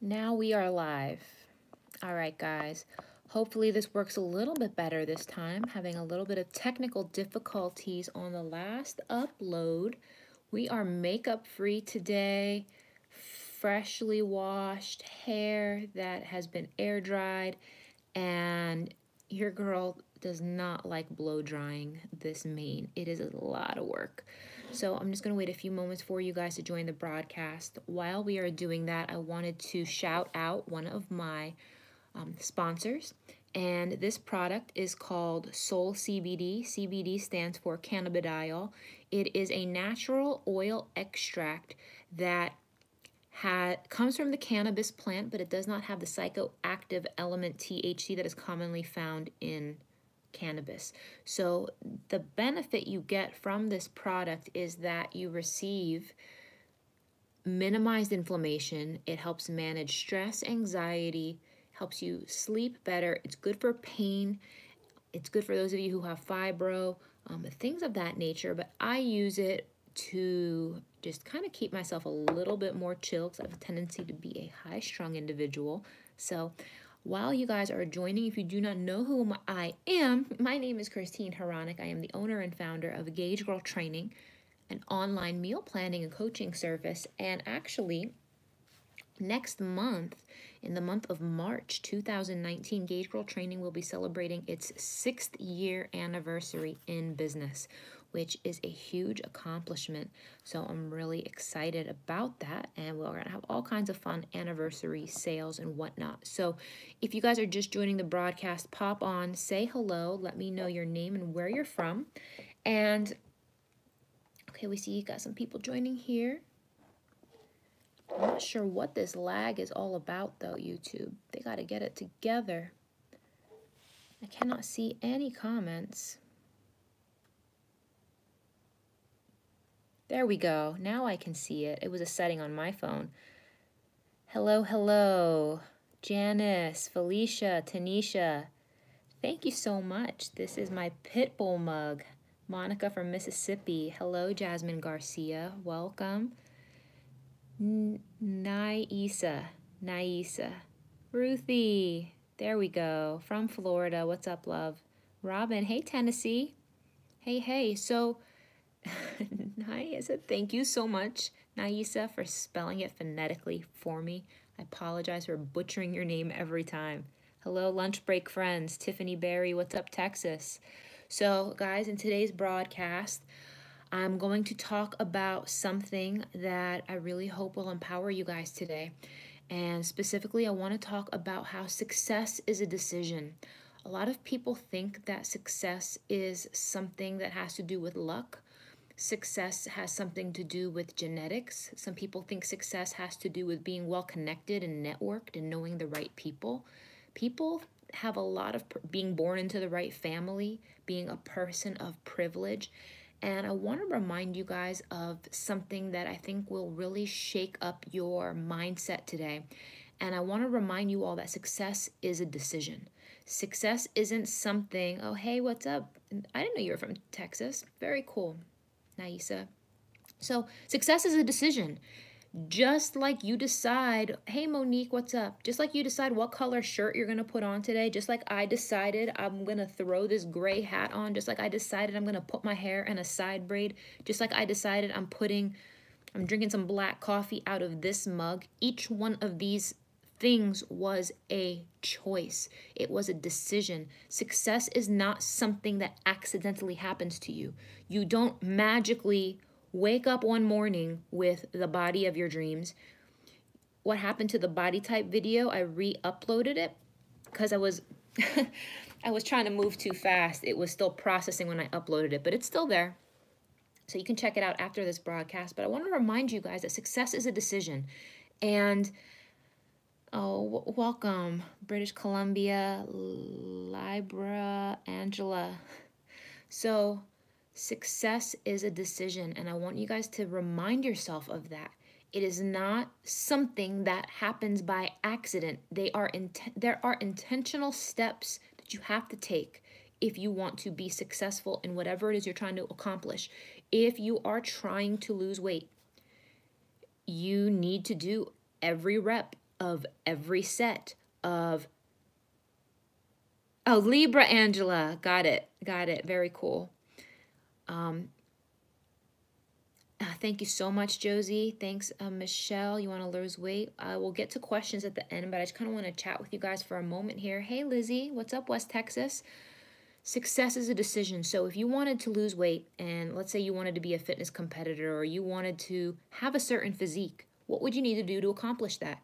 Now we are live. All right, guys. Hopefully this works a little bit better this time. Having a little bit of technical difficulties on the last upload. We are makeup free today. Freshly washed hair that has been air dried, and your girl does not like blow drying this mane. It is a lot of work. So I'm just going to wait a few moments for you guys to join the broadcast. While we are doing that, I wanted to shout out one of my sponsors. And this product is called Soul CBD. CBD stands for cannabidiol. It is a natural oil extract that comes from the cannabis plant, but it does not have the psychoactive element THC that is commonly found in cannabis. So the benefit you get from this product is that you receive minimized inflammation. It helps manage stress, anxiety, helps you sleep better. It's good for pain. It's good for those of you who have fibro, things of that nature. But I use it to just kind of keep myself a little bit more chill because I have a tendency to be a high-strung individual. So while you guys are joining, if you do not know who I am, my name is Christine Haranik. I am the owner and founder of Gauge Girl Training, an online meal planning and coaching service. And actually, next month, in the month of March 2019, Gauge Girl Training will be celebrating its 6th year anniversary in business, which is a huge accomplishment. So I'm really excited about that, and we're gonna have all kinds of fun anniversary sales and whatnot. So if you guys are just joining the broadcast, pop on, say hello, let me know your name and where you're from. And okay, we see you got some people joining here. I'm not sure what this lag is all about though, YouTube. They got to get it together. I cannot see any comments. There we go. Now I can see it. It was a setting on my phone. Hello, hello. Janice, Felicia, Tanisha. Thank you so much. This is my Pitbull mug. Monica from Mississippi. Hello, Jasmine Garcia. Welcome. Naisa. Ruthie. There we go. From Florida. What's up, love? Robin. Hey, Tennessee. Hey. So, Naisa, thank you so much, Naisa, for spelling it phonetically for me. I apologize for butchering your name every time. Hello, lunch break friends. Tiffany Berry. What's up, Texas? So, guys, in today's broadcast, I'm going to talk about something that I really hope will empower you guys today. And specifically, I want to talk about how success is a decision. A lot of people think that success is something that has to do with luck. Success has something to do with genetics. Some people think success has to do with being well connected and networked and knowing the right people. People have a lot of being born into the right family, being a person of privilege. And I want to remind you guys of something that I think will really shake up your mindset today. And I want to remind you all that success is a decision. Success isn't something, oh, hey, what's up? I didn't know you were from Texas. Very cool, Naisa. So success is a decision. Just like you decide, hey Monique, what's up? Just like you decide what color shirt you're going to put on today, just like I decided I'm going to throw this gray hat on, just like I decided I'm going to put my hair in a side braid, just like I decided I'm drinking some black coffee out of this mug. Each one of these things was a choice. It was a decision. Success is not something that accidentally happens to you. You don't magically wake up one morning with the body of your dreams. What happened to the body type video? I re-uploaded it because I was I was trying to move too fast. It was still processing when I uploaded it, but it's still there. So you can check it out after this broadcast. But I want to remind you guys that success is a decision. And welcome, British Columbia, Libra, Angela. So success is a decision, and I want you guys to remind yourself of that. It is not something that happens by accident. There are intentional steps that you have to take if you want to be successful in whatever it is you're trying to accomplish. If you are trying to lose weight, you need to do every rep of every set of, oh, Libra, Angela. Got it. Got it. Very cool. Thank you so much, Josie. Thanks, Michelle. You want to lose weight? We'll get to questions at the end, but I just kind of want to chat with you guys for a moment here. Hey, Lizzie. What's up, West Texas? Success is a decision. So if you wanted to lose weight, and let's say you wanted to be a fitness competitor, or you wanted to have a certain physique, what would you need to do to accomplish that?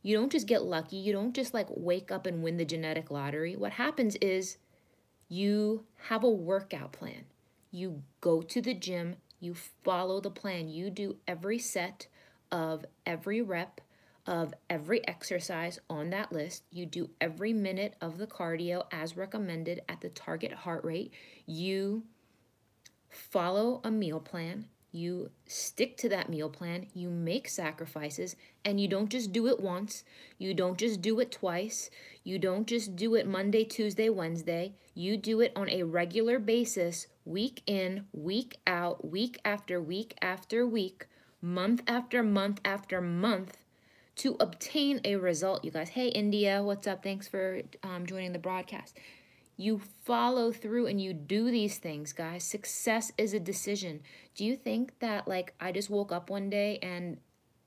You don't just get lucky. You don't just like wake up and win the genetic lottery. What happens is you have a workout plan. You go to the gym, you follow the plan. You do every set of every rep of every exercise on that list. You do every minute of the cardio as recommended at the target heart rate. You follow a meal plan. You stick to that meal plan. You make sacrifices, and you don't just do it once. You don't just do it twice. You don't just do it Monday, Tuesday, Wednesday. You do it on a regular basis, week in, week out, week after week after week, month after month after month, to obtain a result, you guys. Hey, India, what's up? Thanks for joining the broadcast. You follow through and you do these things, guys. Success is a decision. Do you think that, like, I just woke up one day and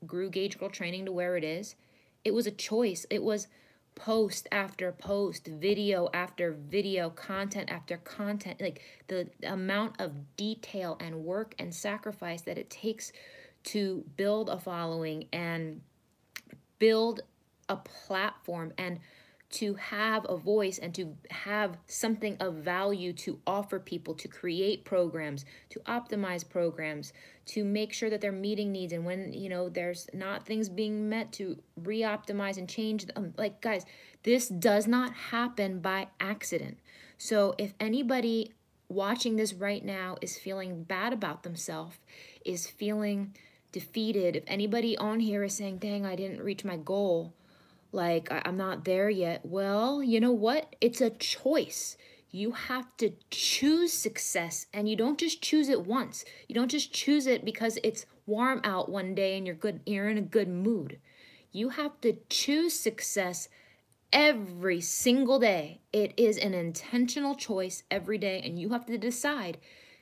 grew Gauge Girl Training to where it is? It was a choice. It was post after post, video after video, content after content. Like, the amount of detail and work and sacrifice that it takes to build a following and build a platform and to have a voice and to have something of value to offer people, to create programs, to optimize programs, to make sure that they're meeting needs, and when, you know, there's not things being met, to re-optimize and change them. Like, guys, this does not happen by accident. So if anybody watching this right now is feeling bad about themselves, is feeling defeated, if anybody on here is saying, dang, I didn't reach my goal, like, I'm not there yet. Well, you know what? It's a choice. You have to choose success, and you don't just choose it once. You don't just choose it because it's warm out one day and you're in a good mood. You have to choose success every single day. It is an intentional choice every day, and you have to decide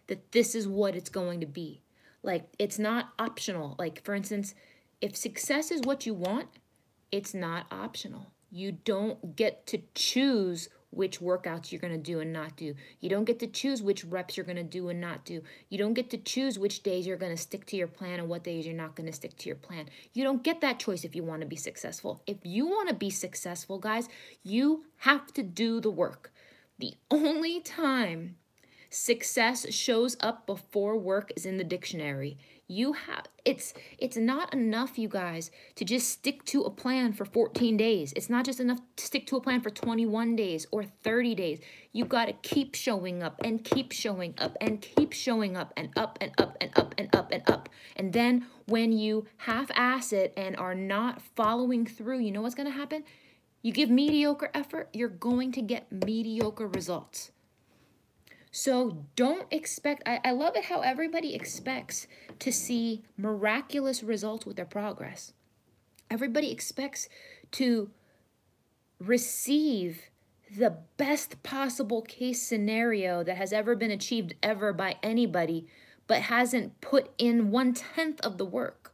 that this is what it's going to be. Like, it's not optional. Like, for instance, if success is what you want, it's not optional. You don't get to choose which workouts you're going to do and not do. You don't get to choose which reps you're going to do and not do. You don't get to choose which days you're going to stick to your plan and what days you're not going to stick to your plan. You don't get that choice if you want to be successful. If you want to be successful, guys, you have to do the work. The only time success shows up before work is in the dictionary. It's not enough, you guys, to just stick to a plan for 14 days. It's not just enough to stick to a plan for 21 days or 30 days. You got to keep showing up and keep showing up and keep showing up and up and up and up and up and up. And then when you half-ass it and are not following through, you know what's going to happen? You give mediocre effort, you're going to get mediocre results. So don't expect, I love it how everybody expects to see miraculous results with their progress. Everybody expects to receive the best possible case scenario that has ever been achieved ever by anybody, but hasn't put in 1/10 of the work.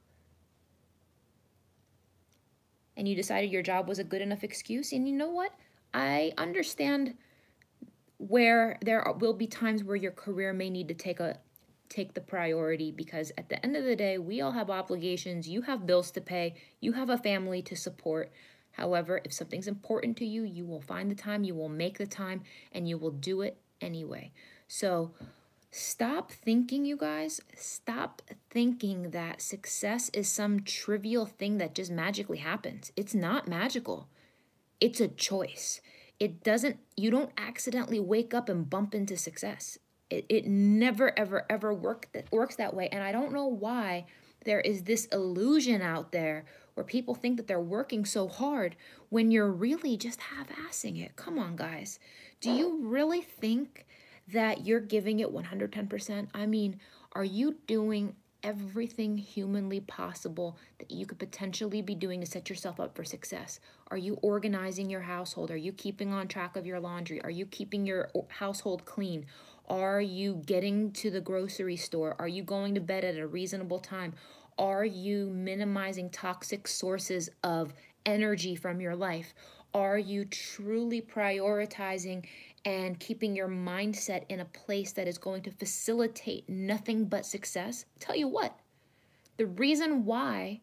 And you decided your job was a good enough excuse. And you know what? I understand where there will be times where your career may need to take the priority, because at the end of the day, we all have obligations. You have bills to pay. You have a family to support. However, if something's important to you, you will find the time, you will make the time, and you will do it anyway. So stop thinking, you guys, stop thinking that success is some trivial thing that just magically happens. It's not magical. It's a choice. You don't accidentally wake up and bump into success. It never, ever, ever works that way. And I don't know why there is this illusion out there where people think that they're working so hard when you're really just half-assing it. Come on, guys. Do you really think that you're giving it 110%? I mean, are you doing everything humanly possible that you could potentially be doing to set yourself up for success. Are you organizing your household? Are you keeping on track of your laundry? Are you keeping your household clean? Are you getting to the grocery store? Are you going to bed at a reasonable time? Are you minimizing toxic sources of energy from your life? Are you truly prioritizing and keeping your mindset in a place that is going to facilitate nothing but success? Tell you what, the reason why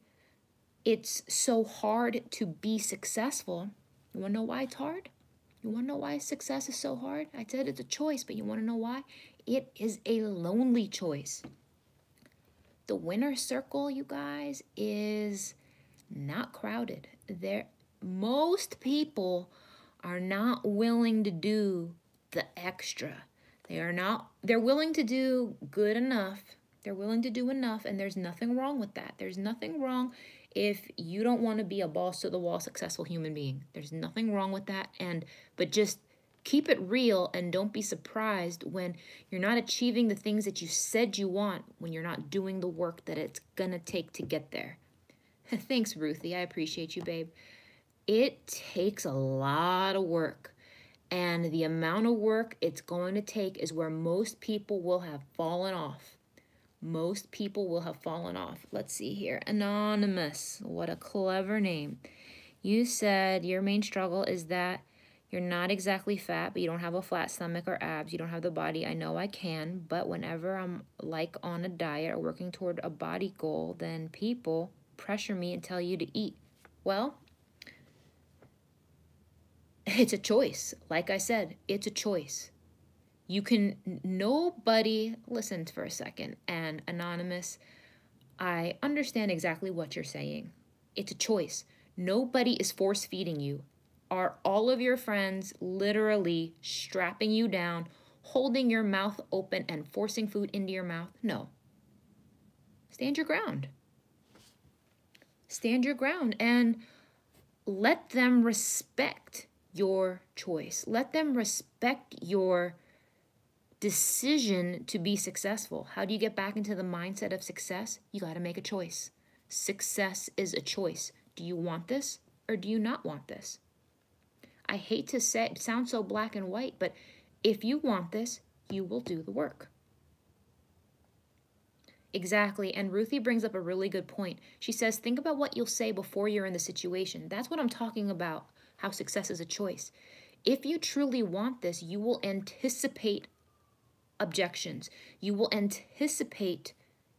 it's so hard to be successful, you want to know why it's hard? You want to know why success is so hard? I said it's a choice, but you want to know why? It is a lonely choice. The winner circle, you guys, is not crowded. Most people are not willing to do the extra. They're willing to do good enough. They're willing to do enough, and there's nothing wrong with that. There's nothing wrong if you don't want to be a balls to the wall successful human being. There's nothing wrong with that. But just keep it real and don't be surprised when you're not achieving the things that you said you want, when you're not doing the work that it's gonna take to get there. Thanks, Ruthie. I appreciate you, babe. It takes a lot of work, and the amount of work it's going to take is where most people will have fallen off. Most people will have fallen off. Let's see here. Anonymous. What a clever name. You said your main struggle is that you're not exactly fat, but you don't have a flat stomach or abs. You don't have the body. I know I can, but whenever I'm like on a diet or working toward a body goal, then people pressure me and tell you to eat. Well, it's a choice. Like I said, it's a choice. Nobody, listen for a second, and Anonymous, I understand exactly what you're saying. It's a choice. Nobody is force feeding you. Are all of your friends literally strapping you down, holding your mouth open and forcing food into your mouth? No. Stand your ground. Stand your ground and let them respect your choice. Let them respect your decision to be successful. How do you get back into the mindset of success? You got to make a choice. Success is a choice. Do you want this or do you not want this? I hate to say it sounds so black and white, but if you want this, you will do the work. Exactly. And Ruthie brings up a really good point. She says, think about what you'll say before you're in the situation. That's what I'm talking about, how success is a choice. If you truly want this, you will anticipate objections. You will anticipate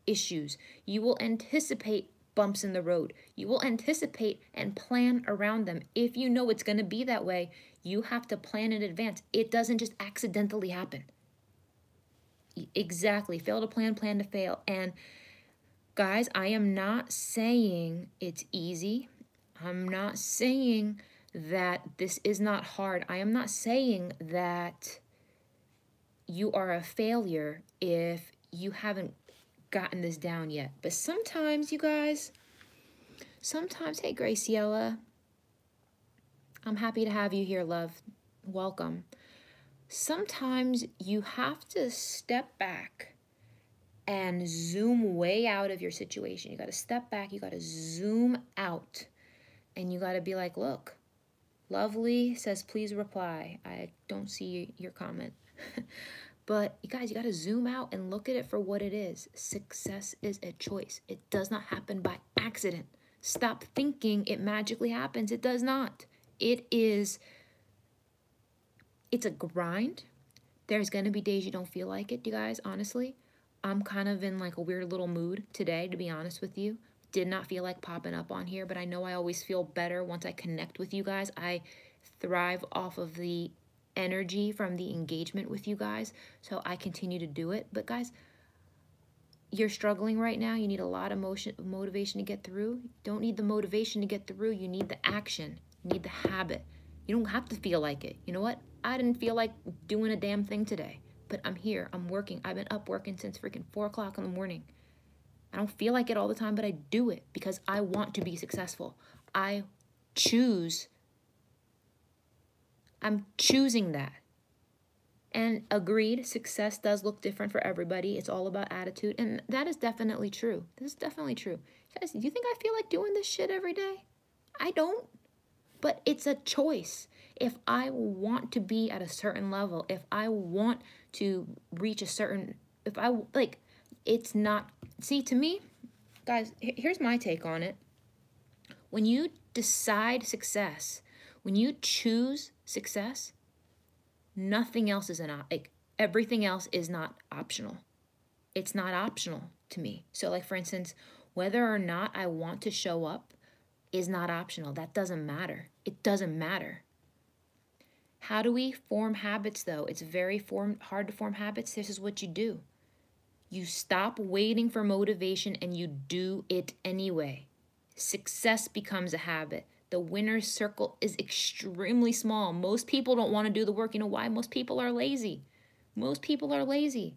issues. You will anticipate bumps in the road. You will anticipate and plan around them. If you know it's going to be that way, you have to plan in advance. It doesn't just accidentally happen. Exactly. Fail to plan, plan to fail. And guys, I am not saying it's easy. I'm not saying that this is not hard. I am not saying that you are a failure if you haven't gotten this down yet. But sometimes, you guys, hey, Graciela, I'm happy to have you here, love. Welcome. Sometimes you have to step back and zoom way out of your situation. You got to step back, you got to zoom out, and you got to be like, look, Lovely says, please reply. I don't see your comment. But you guys, you got to zoom out and look at it for what it is. Success is a choice. It does not happen by accident. Stop thinking it magically happens. It does not. It's a grind. There's going to be days you don't feel like it, you guys, honestly. I'm kind of in like a weird little mood today, to be honest with you. Did not feel like popping up on here, but I know I always feel better once I connect with you guys. I thrive off of the energy from the engagement with you guys, so I continue to do it. But guys, you're struggling right now. You need a lot of motivation to get through. You don't need the motivation to get through. You need the action. You need the habit. You don't have to feel like it. You know what? I didn't feel like doing a damn thing today, but I'm here. I'm working. I've been up working since freaking 4 o'clock in the morning. I don't feel like it all the time, but I do it because I want to be successful. I'm choosing that. And agreed, success does look different for everybody. It's all about attitude. And that is definitely true. This is definitely true. Guys, do you think I feel like doing this shit every day? I don't. But it's a choice. If I want to be at a certain level, if I want to reach a certain, if I, like, it's not, see, to me, guys, here's my take on it. When you decide success, when you choose success, nothing else is like, everything else is not optional. It's not optional to me. So like, for instance, whether or not I want to show up is not optional. That doesn't matter. It doesn't matter. How do we form habits though? It's very hard to form habits. This is what you do. You stop waiting for motivation and you do it anyway. Success becomes a habit. The winner's circle is extremely small. Most people don't want to do the work. You know why? Most people are lazy. Most people are lazy.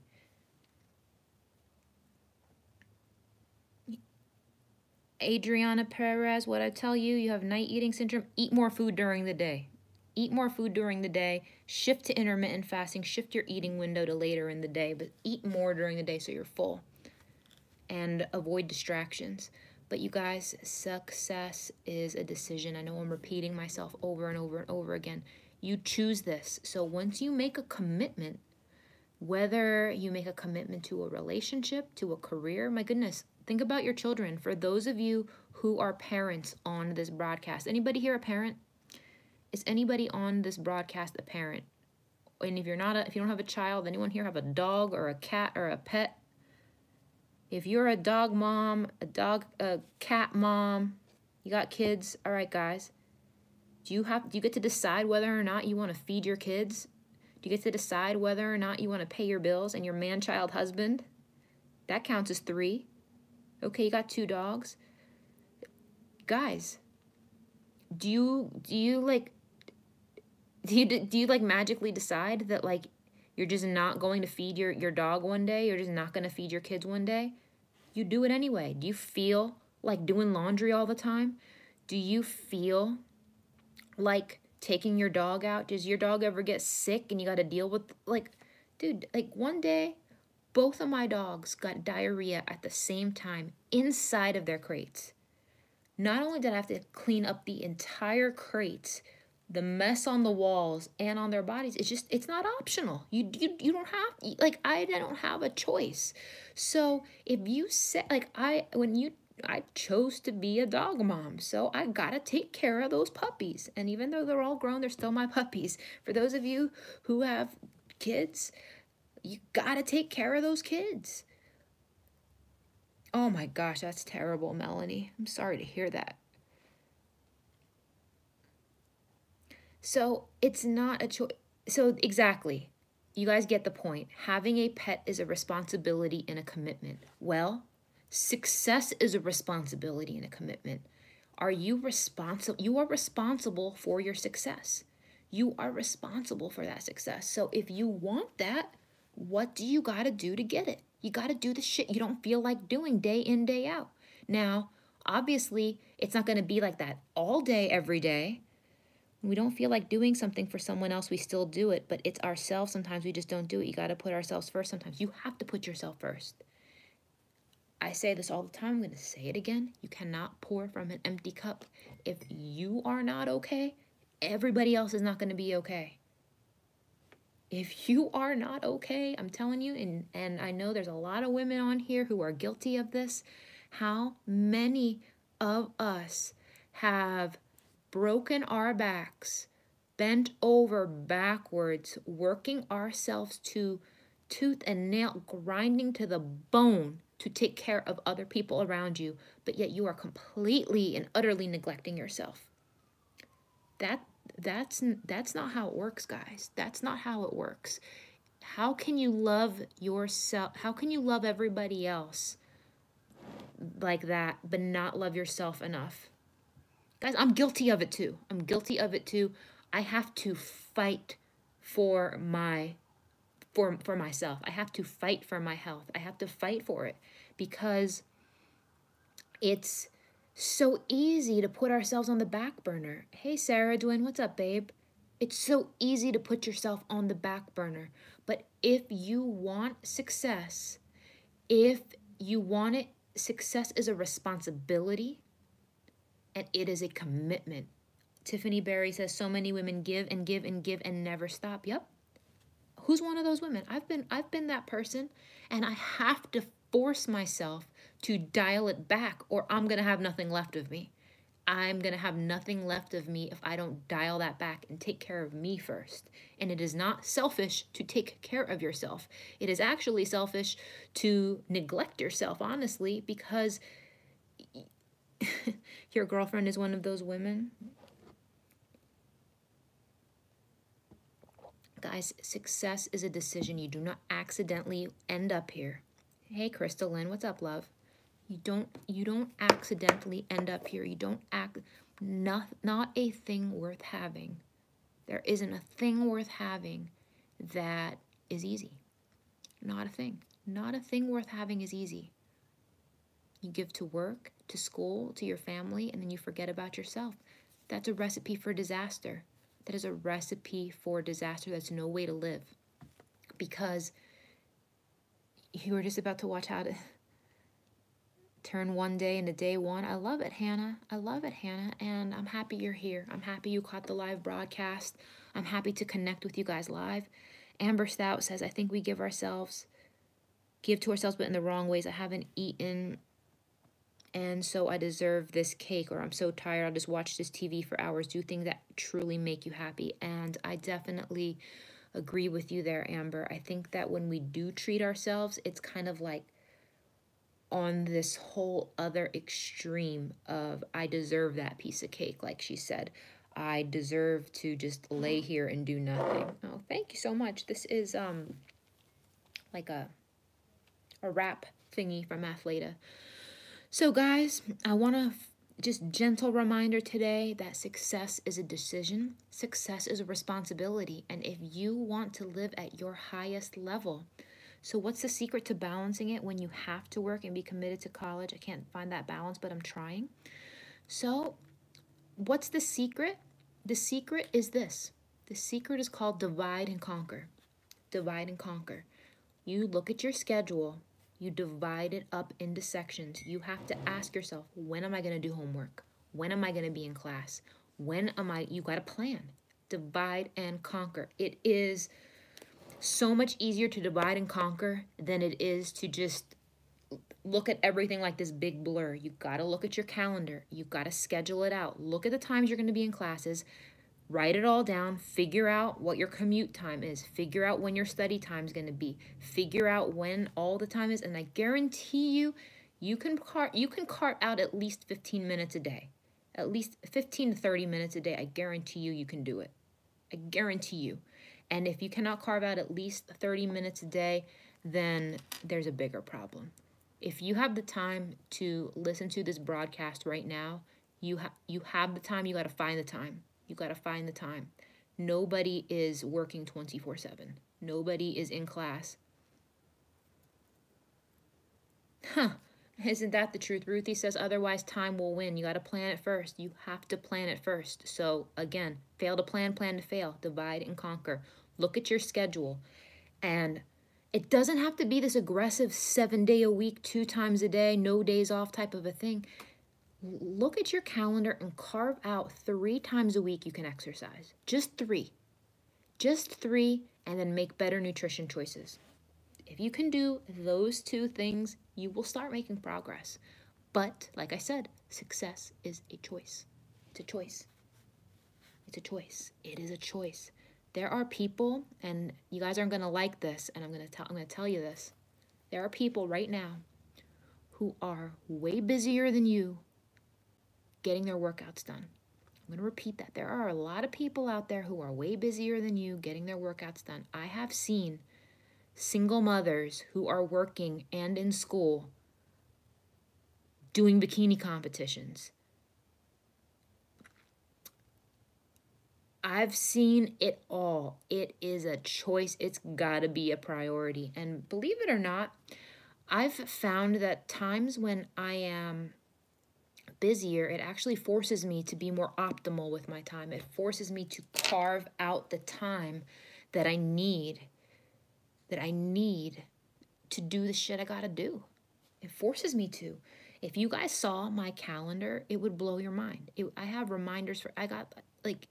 Adriana Perez, what I tell you, you have night eating syndrome. Eat more food during the day. Eat more food during the day. Shift to intermittent fasting. Shift your eating window to later in the day, but eat more during the day so you're full. And avoid distractions. But you guys, success is a decision. I know I'm repeating myself over and over and over again. You choose this. So once you make a commitment, whether you make a commitment to a relationship, to a career, my goodness, think about your children. For those of you who are parents on this broadcast, anybody here a parent? Is anybody on this broadcast a parent? And if you're not, if you don't have a child, anyone here have a dog or a cat or a pet? If you're a dog mom, a cat mom, you got kids, all right, guys. Do you get to decide whether or not you want to feed your kids? Do you get to decide whether or not you want to pay your bills and your man-child husband? That counts as 3. Okay, you got 2 dogs. Guys, do you magically decide that like you're just not going to feed your dog one day, you're just not going to feed your kids one day? You do it anyway. Do you feel like doing laundry all the time? Do you feel like taking your dog out? Does your dog ever get sick and you got to deal with, like, dude, like one day, both of my dogs got diarrhea at the same time inside of their crates. Not only did I have to clean up the entire crates, the mess on the walls and on their bodies, it's not optional. You don't have, like, I don't have a choice. So if you say, like, I chose to be a dog mom, so I gotta take care of those puppies. And even though they're all grown, they're still my puppies. For those of you who have kids, you gotta take care of those kids. Oh my gosh, that's terrible, Melanie. I'm sorry to hear that. So it's not a choice. So exactly, you guys get the point. Having a pet is a responsibility and a commitment. Well, success is a responsibility and a commitment. Are you responsible? You are responsible for your success. You are responsible for that success. So if you want that, what do you got to do to get it? You got to do the shit you don't feel like doing day in, day out. Now, obviously, it's not going to be like that all day, every day. When we don't feel like doing something for someone else, we still do it, but it's ourselves. Sometimes we just don't do it. You got to put ourselves first. Sometimes you have to put yourself first. I say this all the time. I'm going to say it again. You cannot pour from an empty cup. If you are not okay, everybody else is not going to be okay. If you are not okay, I'm telling you, and I know there's a lot of women on here who are guilty of this. How many of us have broken our backs, bent over backwards, working ourselves to tooth and nail, grinding to the bone to take care of other people around you, but yet you are completely and utterly neglecting yourself? That's not how it works, guys. That's not how it works. How can you love yourself? How can you love everybody else like that, but not love yourself enough? Guys, I'm guilty of it too. I'm guilty of it too. I have to fight for myself. I have to fight for my health. I have to fight for it because it's so easy to put ourselves on the back burner. Hey, Sarah Dwayne, what's up, babe? It's so easy to put yourself on the back burner. But if you want success, if you want it, success is a responsibility and it is a commitment. Tiffany Berry says so many women give and give and give and never stop. Yep. Who's one of those women? I've been that person, and I have to force myself to dial it back or I'm going to have nothing left of me. I'm going to have nothing left of me if I don't dial that back and take care of me first. And it is not selfish to take care of yourself. It is actually selfish to neglect yourself, honestly, because your girlfriend is one of those women. Guys, success is a decision. You do not accidentally end up here. Hey, Crystal Lynn, what's up, love? You don't accidentally end up here. You don't not a thing worth having. There isn't a thing worth having that is easy. Not a thing. Not a thing worth having is easy. You give to work, to school, to your family, and then you forget about yourself. That's a recipe for disaster. That is a recipe for disaster. That's no way to live. Because you were just about to watch how to turn one day into day one. I love it, Hannah. I love it, Hannah. And I'm happy you're here. I'm happy you caught the live broadcast. I'm happy to connect with you guys live. Amber Stout says, I think we give to ourselves, but in the wrong ways. I haven't eaten, and so I deserve this cake, or I'm so tired, I'll just watch this TV for hours. Do things that truly make you happy. And I definitely agree with you there, Amber. I think that when we do treat ourselves, it's kind of like on this whole other extreme of I deserve that piece of cake, like she said. I deserve to just lay here and do nothing. Oh, thank you so much. This is like a rap thingy from Athleta. So guys, I want to just gentle reminder today that success is a decision. Success is a responsibility. And if you want to live at your highest level, so what's the secret to balancing it when you have to work and be committed to college? I can't find that balance, but I'm trying. So what's the secret? The secret is this. The secret is called divide and conquer. Divide and conquer. You look at your schedule. You divide it up into sections. You have to ask yourself, when am I going to do homework? When am I going to be in class? You got to plan. Divide and conquer. It is so much easier to divide and conquer than it is to just look at everything like this big blur. You got to look at your calendar. You got to schedule it out. Look at the times you're going to be in classes. Write it all down. Figure out what your commute time is. Figure out when your study time is going to be. Figure out when all the time is. And I guarantee you, you can carve out at least 15 minutes a day. At least 15 to 30 minutes a day. I guarantee you can do it. I guarantee you. And if you cannot carve out at least 30 minutes a day, then there's a bigger problem. If you have the time to listen to this broadcast right now, you have the time, you got to find the time. You got to find the time. Nobody is working 24/7. Nobody is in class. Huh. Isn't that the truth? Ruthie says, otherwise time will win. You got to plan it first. You have to plan it first. So again, fail to plan, plan to fail. Divide and conquer. Look at your schedule. And it doesn't have to be this aggressive 7-day-a-week, 2 times a day, no days off type of a thing. Look at your calendar and carve out 3 times a week you can exercise. Just 3. Just 3, and then make better nutrition choices. If you can do those 2 things, you will start making progress. But, like I said, success is a choice. It's a choice. It's a choice. It is a choice. There are people, and you guys aren't going to like this, and I'm going to tell you this. There are people right now who are way busier than you getting their workouts done. I'm going to repeat that. There are a lot of people out there who are way busier than you getting their workouts done. I have seen single mothers who are working and in school doing bikini competitions. I've seen it all. It is a choice. It's got to be a priority. And believe it or not, I've found that times when I am busier, it actually forces me to be more optimal with my time. It forces me to carve out the time that I need to do the shit I gotta do. It forces me to. If you guys saw my calendar, it would blow your mind. I have reminders for, I got like,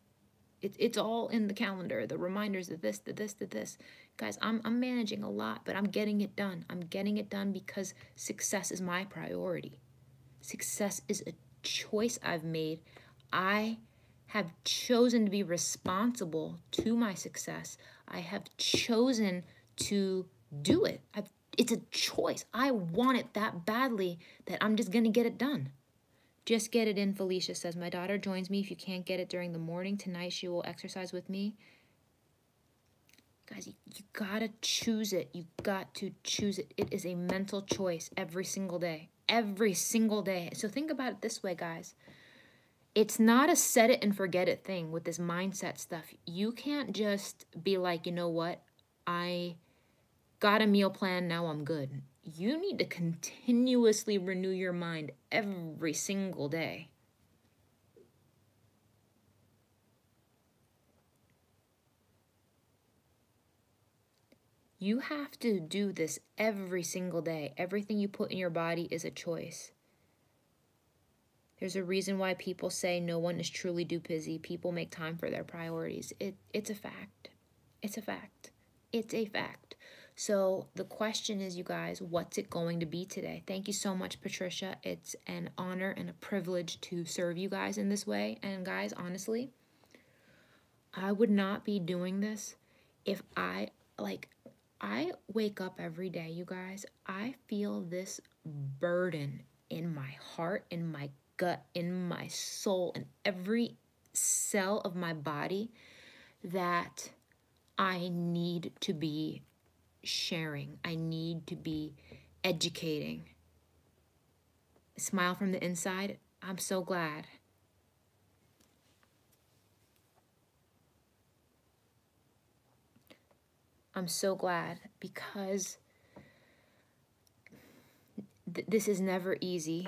it's all in the calendar, the reminders of this, to this, to this. Guys, I'm managing a lot, but I'm getting it done. I'm getting it done because success is my priority. Success is a choice I've made. I have chosen to be responsible to my success. I have chosen to do it. It's a choice. I want it that badly that I'm just going to get it done. Just get it in, Felicia says. My daughter joins me if you can't get it during the morning. Tonight she will exercise with me. Guys, you got to choose it. You got to choose it. It is a mental choice every single day. Every single day. So think about it this way, guys. It's not a set it and forget it thing with this mindset stuff. You can't just be like, you know what? I got a meal plan, now I'm good. You need to continuously renew your mind every single day. You have to do this every single day. Everything you put in your body is a choice. There's a reason why people say no one is truly too busy. People make time for their priorities. It's a fact. It's a fact. It's a fact. So the question is, you guys, what's it going to be today? Thank you so much, Patricia. It's an honor and a privilege to serve you guys in this way. And guys, honestly, I would not be doing this if I wake up every day, you guys. I feel this burden in my heart, in my gut, in my soul, in every cell of my body that I need to be sharing. I need to be educating. Smile from the inside. I'm so glad. I'm so glad because this is never easy.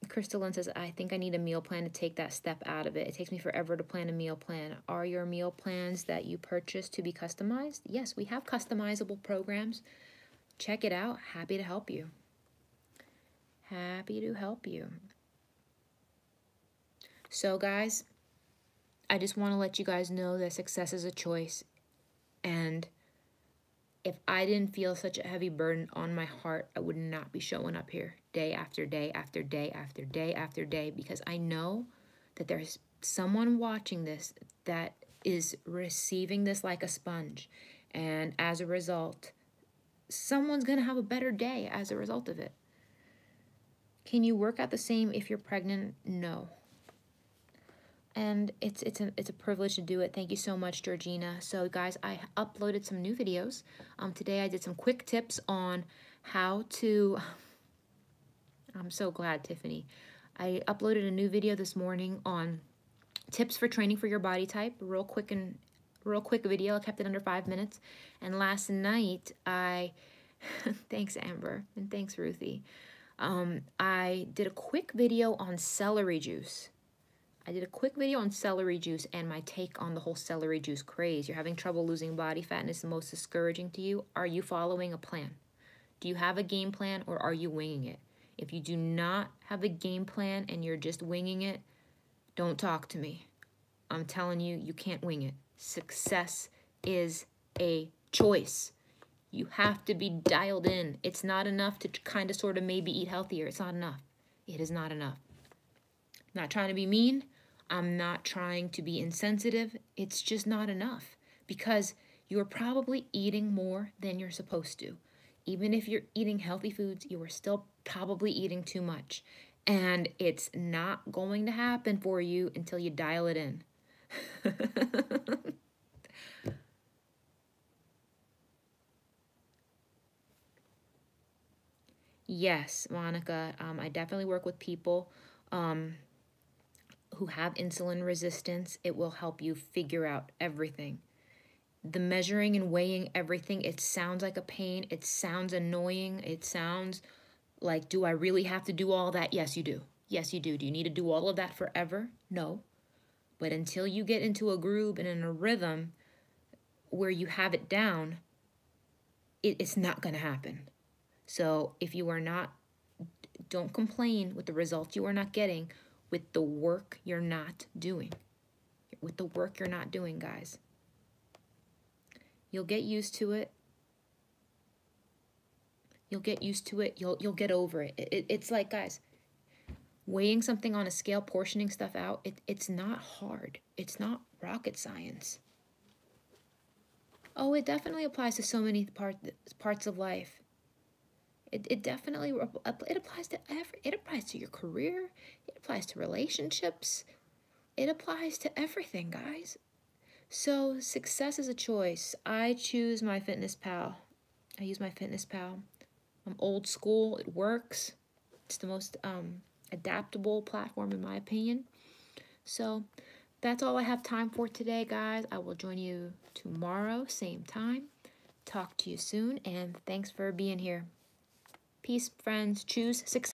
Crystalline says, I think I need a meal plan to take that step out of it. It takes me forever to plan a meal plan. Are your meal plans that you purchase to be customized? Yes, we have customizable programs. Check it out. Happy to help you. Happy to help you. So guys, I just want to let you guys know that success is a choice. And if I didn't feel such a heavy burden on my heart, I would not be showing up here day after day after day after day after day, because I know that there's someone watching this that is receiving this like a sponge. And as a result, someone's going to have a better day as a result of it. Can you work out the same if you're pregnant? No. And it's a privilege to do it. Thank you so much, Georgina. So guys, I uploaded some new videos. Today I did some quick tips on how to, I'm so glad, Tiffany. I uploaded a new video this morning on tips for training for your body type. Real quick video. I kept it under 5 minutes. And last night thanks Amber and thanks Ruthie. I did a quick video on celery juice. I did a quick video on celery juice and my take on the whole celery juice craze. You're having trouble losing body fat and it's the most discouraging to you. Are you following a plan? Do you have a game plan or are you winging it? If you do not have a game plan and you're just winging it, don't talk to me. I'm telling you, you can't wing it. Success is a choice. You have to be dialed in. It's not enough to kind of sort of maybe eat healthier. It's not enough. It is not enough. I'm not trying to be mean. I'm not trying to be insensitive. It's just not enough because you're probably eating more than you're supposed to. Even if you're eating healthy foods, you are still probably eating too much. And it's not going to happen for you until you dial it in. Yes, Monica, I definitely work with people who have insulin resistance. It will help you figure out everything. The measuring and weighing everything, it sounds like a pain. It sounds annoying. It sounds like, do I really have to do all that? Yes, you do. Yes, you do. Do you need to do all of that forever? No. But until you get into a groove and in a rhythm where you have it down, it's not going to happen. So if you are not, don't complain with the results you are not getting with the work you're not doing. With the work you're not doing, guys. You'll get used to it. You'll get used to it. You'll get over it. It's like, guys, weighing something on a scale, portioning stuff out, it's not hard. It's not rocket science. Oh, it definitely applies to so many parts of life. It definitely it applies to it applies to your career. It applies to relationships. It applies to everything, guys. So success is a choice. I choose MyFitnessPal. I use MyFitnessPal. I'm old school. It works. It's the most adaptable platform in my opinion. So that's all I have time for today, guys. I will join you tomorrow, same time. Talk to you soon, and thanks for being here. Peace, friends. Choose success.